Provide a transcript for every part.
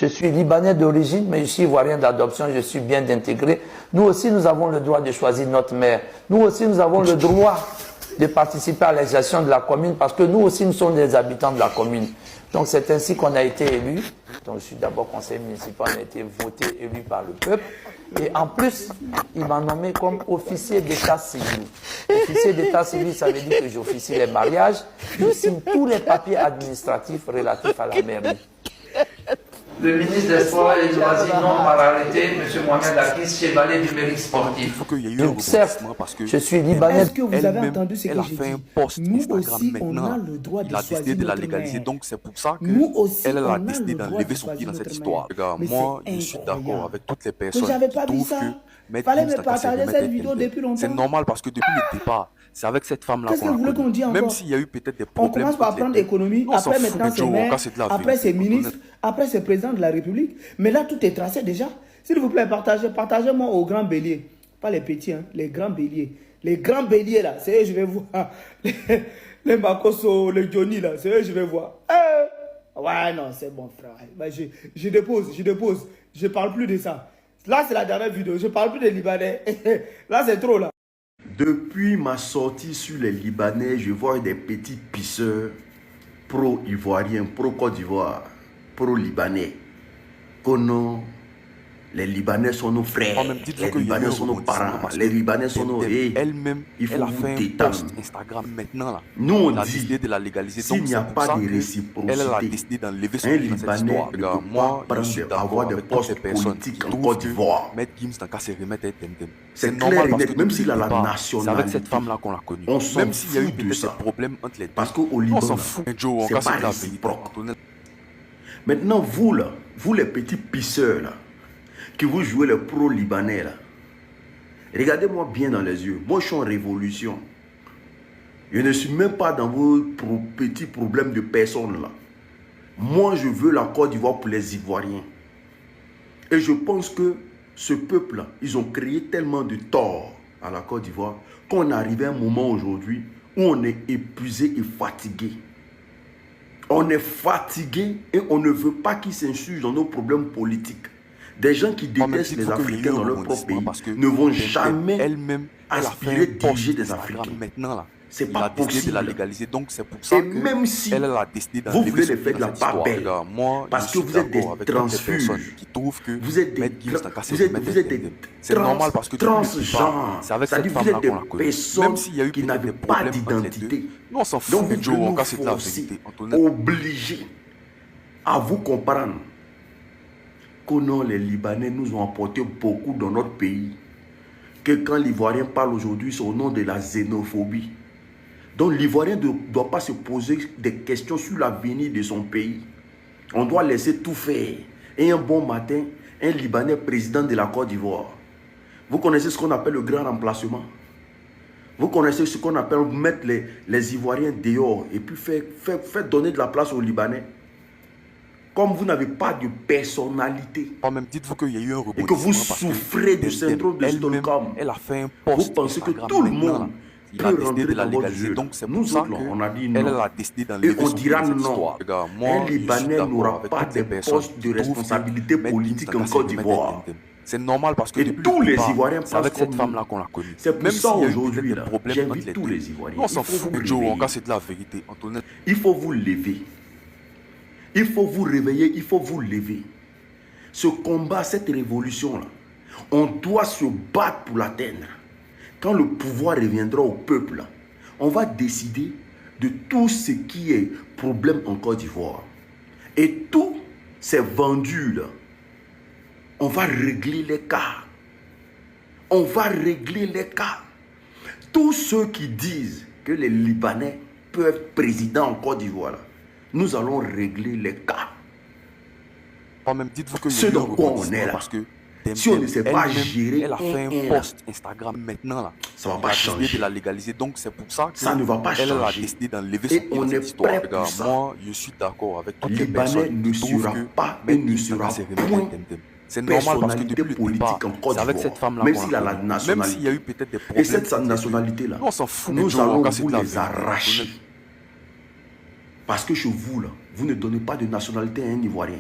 Je suis libanais d'origine, mais je suis ivoirien d'adoption, je suis bien intégré. Nous aussi, nous avons le droit de choisir notre maire. Nous aussi, nous avons le droit de participer à la gestion de la commune parce que nous aussi, nous sommes des habitants de la commune. Donc, c'est ainsi qu'on a été élus. Donc, je suis d'abord conseiller municipal, on a été voté, élu par le peuple. Et en plus, il m'a nommé comme officier d'état civil. Officier d'état civil, ça veut dire que j'officie les mariages, je signe tous les papiers administratifs relatifs à la mairie. Le ministre des Sports et loisirs non par arrêté, M. Mohamed Akis, chevalier du mérite sportif. Certes, je suis libanais. Est-ce que vous avez entendu ce que j'ai dit? Nous aussi, on a le droit de il a décidé de la légaliser, donc c'est pour ça qu'elle a décidé d'enlever son pied dans cette histoire. Moi, je suis d'accord avec toutes les personnes qui trouvent que fallait me partager cette vidéo depuis longtemps. c'est normal parce que depuis le départ, c'est avec cette femme-là qu'on a connu. Même s'il y a eu peut-être des problèmes. On commence par prendre l'économie, après maintenant c'est maire, après c'est ministre, après c'est président de la République. Mais là, tout est tracé déjà. S'il vous plaît, partagez-moi aux grands béliers. Pas les petits, hein, les grands béliers. Les grands béliers là, c'est eux je vais voir. Les Makoso, les Johnny là, c'est eux je vais voir. Ouais, non, c'est bon frère. Bah, je dépose. Je parle plus de ça. Là, c'est la dernière vidéo. Je parle plus des Libanais. Là, c'est trop là. Depuis ma sortie sur les Libanais, je vois des petits pisseurs pro-ivoiriens, pro-Côte d'Ivoire, pro-libanais. Que non, les Libanais sont nos frères, les Libanais sont nos parents, les Libanais sont nos... Elle-même, elle a fait un post Instagram maintenant là. Nous on dit dit, de la légaliser. s'il n'y a pas de réciprocité, elle a décidé d'enlever son un pied dans cette Libanais histoire. ne peut pas avoir des postes politiques en Côte d'Ivoire. Maître Gims n'a qu'à se remettre à Temtem. C'est normal parce que même s'il a la nationalité, c'est avec cette femme là qu'on l'a connue. Même s'il y a eu peut-être des problèmes entre les deux, parce qu'au Liban, on s'en fout. c'est pas réciproque. Maintenant, vous là, vous les petits pisseurs là, qui vous jouez les pro-libanais là, regardez-moi bien dans les yeux. Moi, je suis en révolution. Je ne suis même pas dans vos petits problèmes de personnes là. Moi, je veux la Côte d'Ivoire pour les Ivoiriens. Et je pense que ce peuple-là, ils ont créé tellement de tort à la Côte d'Ivoire qu'on est arrivé à un moment aujourd'hui où on est épuisé et fatigué. On est fatigué et on ne veut pas qu'ils s'insurgent dans nos problèmes politiques. Des gens qui détestent les Africains dans leur propre pays ne vont jamais aspirer à diriger des Africains. C'est pas possible de la légaliser, donc c'est pour ça que même si elle a décidé vous voulez les faire de la part belle, parce que vous êtes des transfuges, qui trouvent que vous êtes des c'est normal parce que transgenres, c'est-à-dire vous êtes des personnes qui n'avaient pas d'identité. Donc vous devez nous forcer, obliger à vous comprendre que non, les Libanais nous ont apporté beaucoup dans notre pays, que quand l'Ivoirien parle aujourd'hui, c'est au nom de la xénophobie. Donc l'Ivoirien ne doit pas se poser des questions sur l'avenir de son pays. On doit laisser tout faire. Et un bon matin, un Libanais président de la Côte d'Ivoire. Vous connaissez ce qu'on appelle le grand remplacement. Vous connaissez ce qu'on appelle mettre les Ivoiriens dehors et puis faire donner de la place aux Libanais. Comme vous n'avez pas de personnalité, même dites-vous qu'il y a eu un rebondissement et que vous souffrez du syndrome de Stockholm, vous pensez que tout le monde il a décidé de la légaliser, donc c'est pour ça qu'on a dit non. Elle a décidé d'enlever et on dira non. Moi, un Libanais n'aura pas de poste de responsabilité politique en Côte d'Ivoire. C'est normal parce que et tous les Ivoiriens c'est avec cette femme-là qu'on l'a connue. C'est pour ça aujourd'hui, j'invite tous les Ivoiriens. On s'en fout, Joe, c'est de la vérité. Il faut vous lever. Il faut vous réveiller, il faut vous lever. Ce combat, cette révolution-là, on doit se battre pour l'atteindre. Quand le pouvoir reviendra au peuple, on va décider de tout ce qui est problème en Côte d'Ivoire. Et tous ces vendus là, on va régler les cas. On va régler les cas. Tous ceux qui disent que les Libanais peuvent être présidents en Côte d'Ivoire, nous allons régler les cas. Ce dans quoi on est là. Parce que si on ne sait pas gérer, elle a fait un post Instagram maintenant là. Ça ne va pas changer. De la légaliser, donc c'est pour ça que ça ne va pas changer. Elle a décidé d'enlever son pied dans cette histoire. Moi, je suis d'accord avec toutes les personnes qui trouvent que ne sera point c'est normal parce que depuis le départ, c'est avec cette femme-là, même s'il a la nationalité, même s'il y a eu peut-être des problèmes. Et cette nationalité-là, on s'en fout. Nous allons vous les arracher. Parce que chez vous, là, vous ne donnez pas de nationalité à un Ivoirien.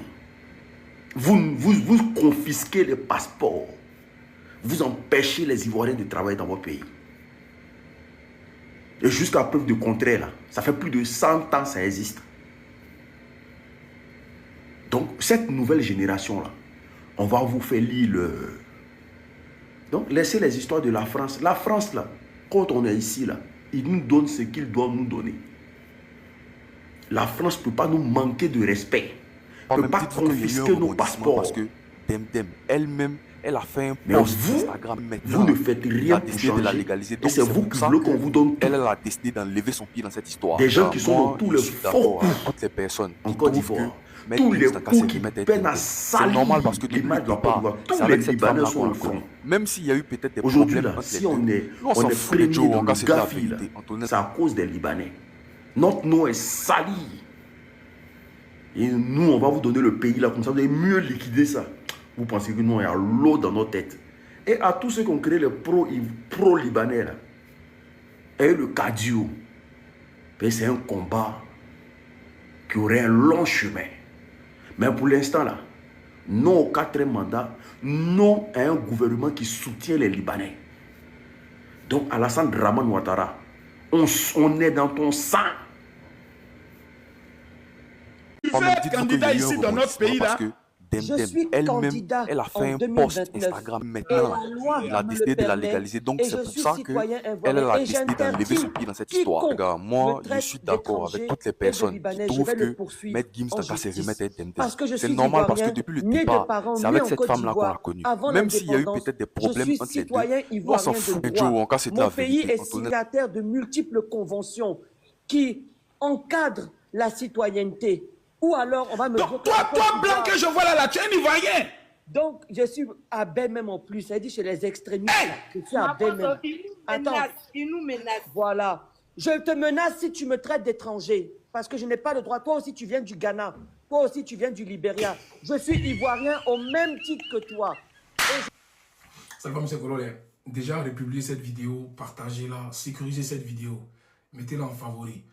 Vous confisquez les passeports. Vous empêchez les Ivoiriens de travailler dans votre pays. Et jusqu'à preuve de contraire, là, ça fait plus de 100 ans que ça existe. Donc, cette nouvelle génération-là, on va vous faire lire le... Donc, laissez les histoires de la France. La France, là, quand on est ici, là, il nous donne ce qu'il doit nous donner. La France ne peut pas nous manquer de respect. Elle ne peut pas confisquer nos passeports. Parce que Demdem, elle-même, elle a fait un post Instagram maintenant. Vous ne faites rien pour changer. De la légaliser. Donc, c'est vous qui voulez qu'on vous donne tout. Elle a décidé d'enlever son pied dans cette histoire. Des gens qui sont dans tous les faux coups. Toutes les personnes en Côte d'Ivoire. Tous les coups qui peinent à salir. C'est normal parce que l'image doit pas. Tous les Libanais sont au front. Même s'il y a eu peut-être des problèmes. Aujourd'hui, si on est premier dans le Gafi, c'est à cause des Libanais. Notre nom est sali. Et nous, on va vous donner le pays là, comme ça, vous allez mieux liquider ça. Vous pensez que nous, il y a l'eau dans nos têtes. Et à tous ceux qui ont créé les pro-libanais, là, et le Cadio, c'est un combat qui aurait un long chemin. Mais pour l'instant, là, non au 4e mandat, non à un gouvernement qui soutient les Libanais. Donc, Alassane Draman Ouattara, on est dans ton sang. Tu veux être candidat ici dans notre pays là? Je suis elle-même, elle a fait un post Instagram maintenant. Elle a décidé de la légaliser. Donc c'est pour ça qu'elle a décidé d'enlever son pied dans cette histoire. Regarde, moi, je suis d'accord avec toutes les personnes qui trouvent que Maître Gims Danka se remettre à être Demdem. C'est normal parce que depuis le départ, c'est avec cette femme-là qu'on l'a connue. Même s'il y a eu peut-être des problèmes entre les deux, on s'en fout. Mon pays est signataire de multiples conventions qui encadrent la citoyenneté. Ou alors, on va me dire... Toi, blanc que je vois là, tu es un Ivoirien. Donc, je suis à même en plus. Ça dit chez les extrémistes. Je suis à même. Attends. Il nous menace. Voilà. Je te menace si tu me traites d'étranger. Parce que je n'ai pas le droit. Toi aussi, tu viens du Ghana. Toi aussi, tu viens du Libéria. Je suis Ivoirien au même titre que toi. Salut, M. Kololé. Déjà, republiez cette vidéo, partagez-la, sécurisez cette vidéo. Mettez-la en favori.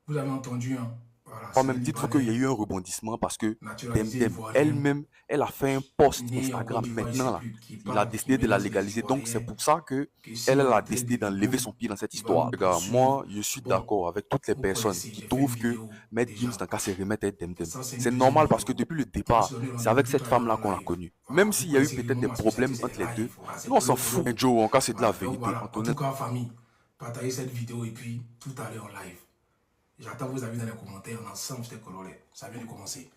Vous avez entendu, hein? Voilà, en même titre qu'il y a eu un rebondissement parce que Demdem elle-même, elle a fait un post Instagram maintenant là. Il a décidé de la légaliser. Donc c'est pour ça qu'elle a décidé d'enlever son pied dans cette histoire. Regarde, moi, je suis d'accord avec toutes les personnes qui trouvent que Maître Gims Danka se remettre à être Demdem. C'est normal parce que depuis le départ, c'est avec cette femme-là qu'on l'a connue. Même s'il y a eu peut-être des problèmes entre les deux, nous on s'en fout. Joe, en cas c'est de la vérité. En tout cas, famille, partagez cette vidéo et puis tout à l'heure en live. J'attends vos avis dans les commentaires. Ensemble, j'étais Kololé. Ça vient de commencer.